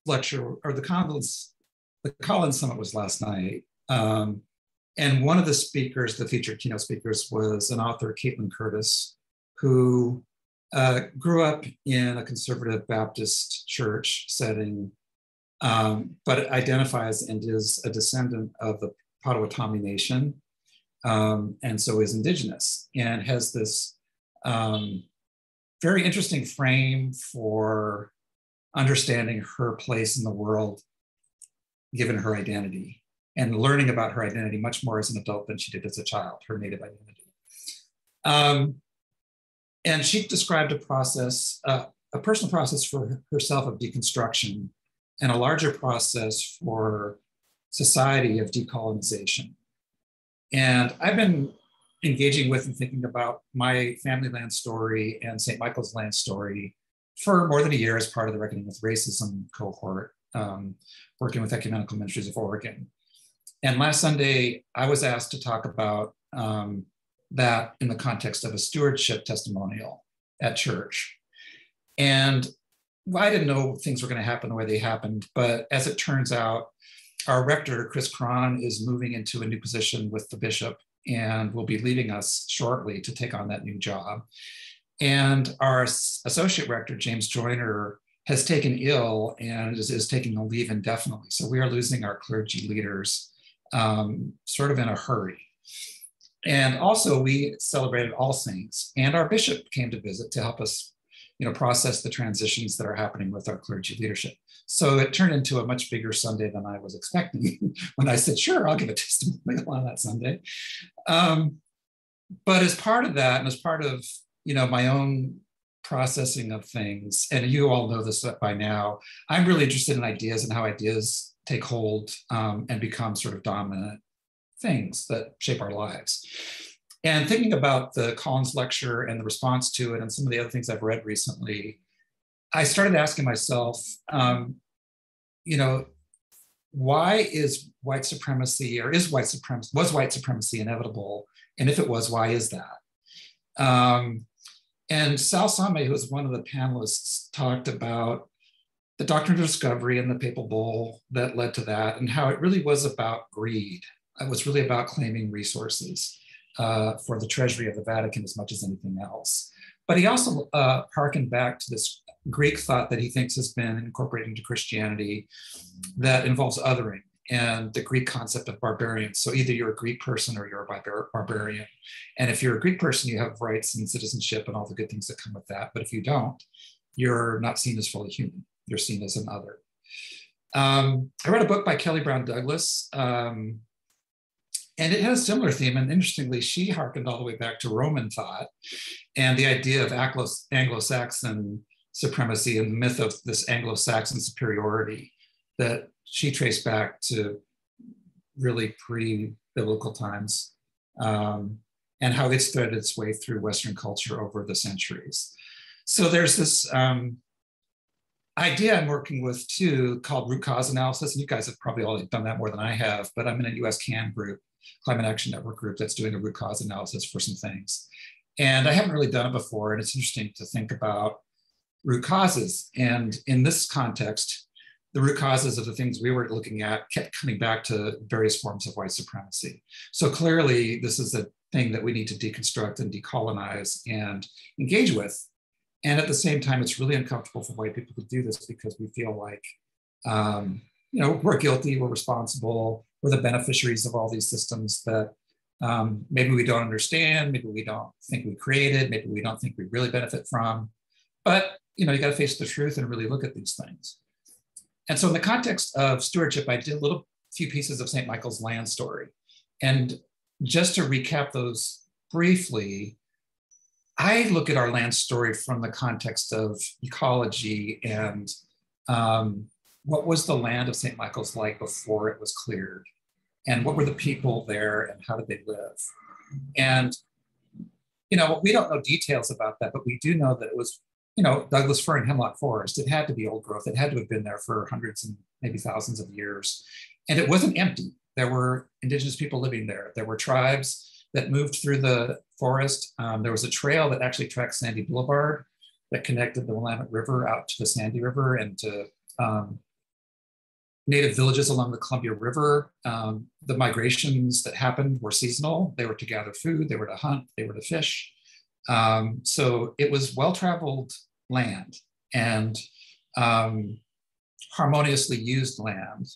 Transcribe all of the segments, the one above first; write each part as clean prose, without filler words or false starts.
lecture, or the Collins Summit was last night. And one of the speakers, the featured keynote speakers, was an author, Caitlin Curtis, who grew up in a conservative Baptist church setting, but identifies and is a descendant of the Potawatomi Nation, and so is Indigenous, and has this very interesting frame for understanding her place in the world, given her identity, and learning about her identity much more as an adult than she did as a child, her native identity. And she described a process, a personal process for herself of deconstruction, and a larger process for society of decolonization. And I've been engaging with and thinking about my family land story and St. Michael's land story for more than a year as part of the Reckoning with Racism cohort, working with Ecumenical Ministries of Oregon. And last Sunday, I was asked to talk about that in the context of a stewardship testimonial at church. And I didn't know things were going to happen the way they happened, but as it turns out, our rector, Chris Cron, is moving into a new position with the bishop and will be leaving us shortly to take on that new job. And our associate rector, James Joyner, has taken ill and is taking a leave indefinitely. So we are losing our clergy leaders sort of in a hurry. And also we celebrated All Saints, and our bishop came to visit to help us, process the transitions that are happening with our clergy leadership. So it turned into a much bigger Sunday than I was expecting when I said, sure, I'll give a testimonial on that Sunday. But as part of that, and as part of, my own processing of things, and you all know this by now, I'm really interested in ideas and how ideas take hold and become sort of dominant things that shape our lives. And thinking about the Collins lecture and the response to it and some of the other things I've read recently, I started asking myself, why is white supremacy, or was white supremacy inevitable? And if it was, why is that? And Sal Same, who was one of the panelists, talked about the doctrine of discovery and the papal bull that led to that, and how it really was about greed. It was really about claiming resources for the treasury of the Vatican as much as anything else. But he also hearkened back to this Greek thought that he thinks has been incorporated into Christianity that involves othering, and the Greek concept of barbarians. So either you're a Greek person or you're a barbarian. And if you're a Greek person, you have rights and citizenship and all the good things that come with that. But if you don't, you're not seen as fully human. You're seen as an other. I read a book by Kelly Brown Douglas, and it had a similar theme. And interestingly, she hearkened all the way back to Roman thought and the idea of Anglo-Saxon supremacy and the myth of this Anglo-Saxon superiority that she traced back to really pre-biblical times, and how it's threaded its way through Western culture over the centuries. So there's this idea I'm working with too called root cause analysis. And you guys have probably all done that more than I have, but I'm in a US CAN group, Climate Action Network group, that's doing a root cause analysis for some things. And I haven't really done it before. And it's interesting to think about root causes. And in this context, the root causes of the things we were looking at kept coming back to various forms of white supremacy. So clearly, this is a thing that we need to deconstruct and decolonize and engage with. And at the same time, it's really uncomfortable for white people to do this because we feel like, we're guilty, we're responsible, we're the beneficiaries of all these systems that maybe we don't understand, maybe we don't think we created, maybe we don't think we really benefit from. But you got to face the truth and really look at these things. And so in the context of stewardship, I did a few pieces of St. Michael's land story. And just to recap those briefly, I look at our land story from the context of ecology and what was the land of St. Michael's like before it was cleared? And what were the people there and how did they live? And, we don't know details about that, but we do know that it was, Douglas fir and hemlock forest. It had to be old growth. It had to have been there for hundreds and maybe thousands of years. And it wasn't empty. There were indigenous people living there. There were tribes that moved through the forest. There was a trail that actually tracked Sandy Boulevard that connected the Willamette River out to the Sandy River and to native villages along the Columbia River. The migrations that happened were seasonal. They were to gather food, they were to hunt, they were to fish. So it was well-traveled land and harmoniously used land.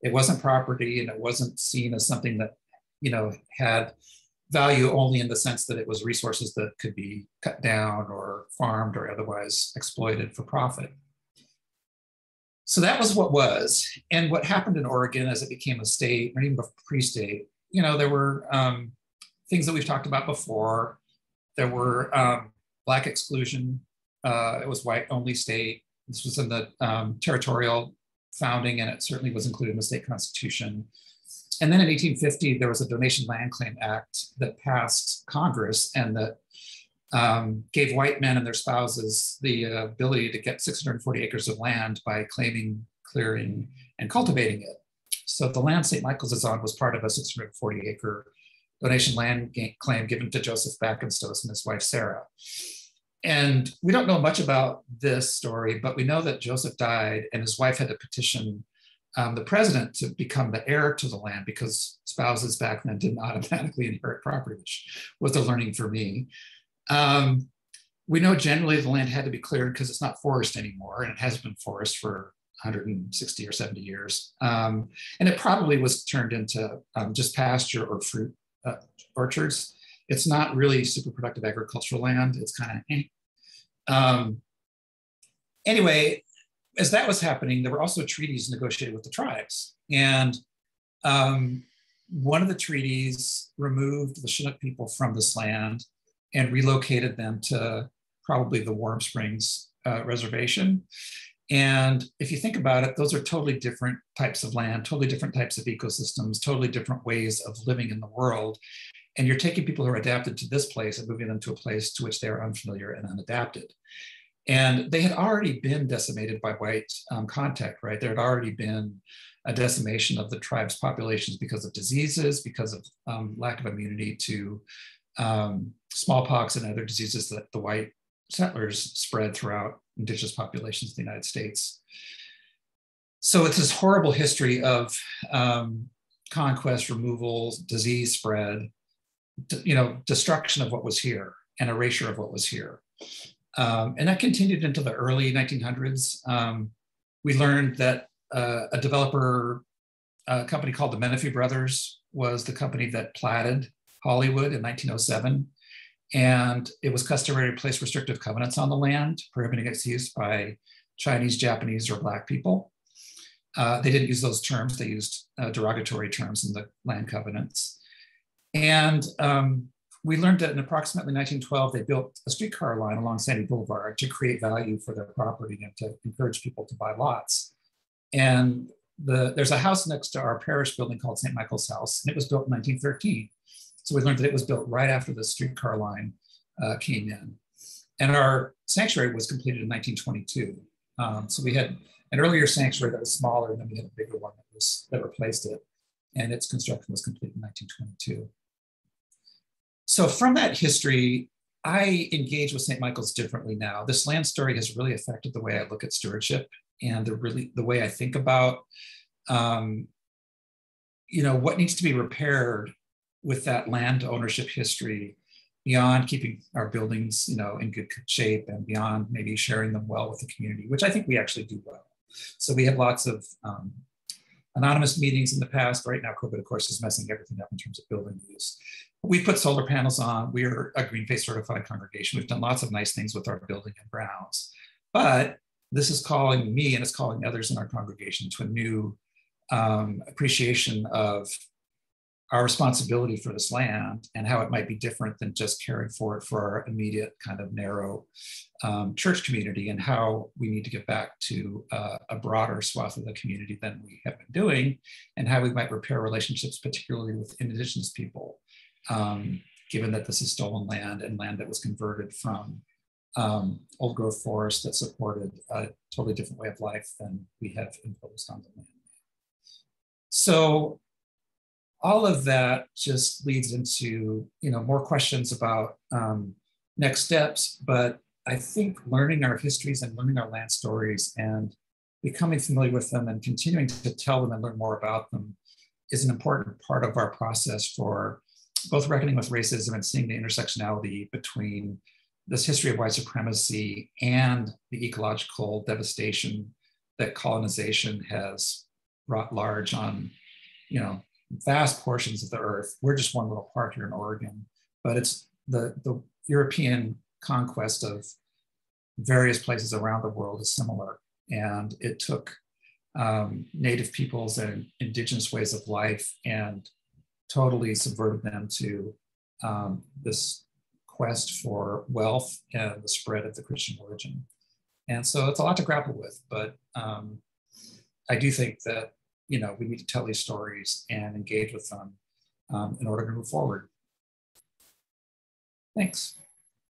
It wasn't property, and it wasn't seen as something that, had value only in the sense that it was resources that could be cut down or farmed or otherwise exploited for profit. So that was what was. And what happened in Oregon as it became a state, or even pre-state, there were things that we've talked about before. There were Black exclusion. It was white-only state. This was in the territorial founding, and it certainly was included in the state constitution. And then in 1850, there was a Donation Land Claim Act that passed Congress and that gave white men and their spouses the ability to get 640 acres of land by claiming, clearing, and cultivating it. So the land St. Michael's is on was part of a 640-acre donation land claim given to Joseph Backenstoss and his wife, Sarah. And we don't know much about this story, but we know that Joseph died and his wife had to petition the president to become the heir to the land because spouses back then didn't automatically inherit property, which was a learning for me. We know generally the land had to be cleared because it's not forest anymore, and it hasn't been forest for 160 or 70 years. And it probably was turned into just pasture or fruit orchards. It's not really super productive agricultural land. It's kind of anyway, as that was happening, there were also treaties negotiated with the tribes. And one of the treaties removed the Chinook people from this land and relocated them to probably the Warm Springs Reservation. And if you think about it, those are totally different types of land, totally different types of ecosystems, totally different ways of living in the world. And you're taking people who are adapted to this place and moving them to a place to which they are unfamiliar and unadapted. And they had already been decimated by white contact, right? There had already been a decimation of the tribe's populations because of diseases, because of lack of immunity to smallpox and other diseases that the white settlers spread throughout indigenous populations in the United States. So it's this horrible history of conquest, removal, disease spread, destruction of what was here and erasure of what was here. And that continued into the early 1900s. We learned that a developer company called the Menifee Brothers was the company that platted Hollywood in 1907. And it was customary to place restrictive covenants on the land, prohibiting its use by Chinese, Japanese, or Black people. They didn't use those terms. They used derogatory terms in the land covenants. And we learned that in approximately 1912, they built a streetcar line along Sandy Boulevard to create value for their property and to encourage people to buy lots. And there's a house next to our parish building called St. Michael's House, and it was built in 1913. So we learned that it was built right after the streetcar line came in. And our sanctuary was completed in 1922. So we had an earlier sanctuary that was smaller, and then we had a bigger one that replaced it. And its construction was complete in 1922. So from that history, I engage with St. Michael's differently now. This land story has really affected the way I look at stewardship and the way I think about, what needs to be repaired with that land ownership history beyond keeping our buildings, in good shape and beyond maybe sharing them well with the community, which I think we actually do well. So we had lots of anonymous meetings in the past. Right now, COVID, of course, is messing everything up in terms of building use. We put solar panels on. We are a EcoFaith certified congregation. We've done lots of nice things with our building and grounds. But this is calling me, and it's calling others in our congregation, to a new appreciation of our responsibility for this land and how it might be different than just caring for it for our immediate kind of narrow church community, and how we need to get back to a broader swath of the community than we have been doing, and how we might repair relationships, particularly with Indigenous people, given that this is stolen land and land that was converted from old growth forests that supported a totally different way of life than we have imposed on the land. So all of that just leads into more questions about next steps, but I think learning our histories and learning our land stories and becoming familiar with them and continuing to tell them and learn more about them is an important part of our process for both reckoning with racism and seeing the intersectionality between this history of white supremacy and the ecological devastation that colonization has brought large on, vast portions of the earth. We're just one little part here in Oregon, but it's the European conquest of various places around the world is similar. And it took native peoples and indigenous ways of life and totally subverted them to this quest for wealth and the spread of the Christian religion. And so it's a lot to grapple with, but I do think that, we need to tell these stories and engage with them in order to move forward. Thanks.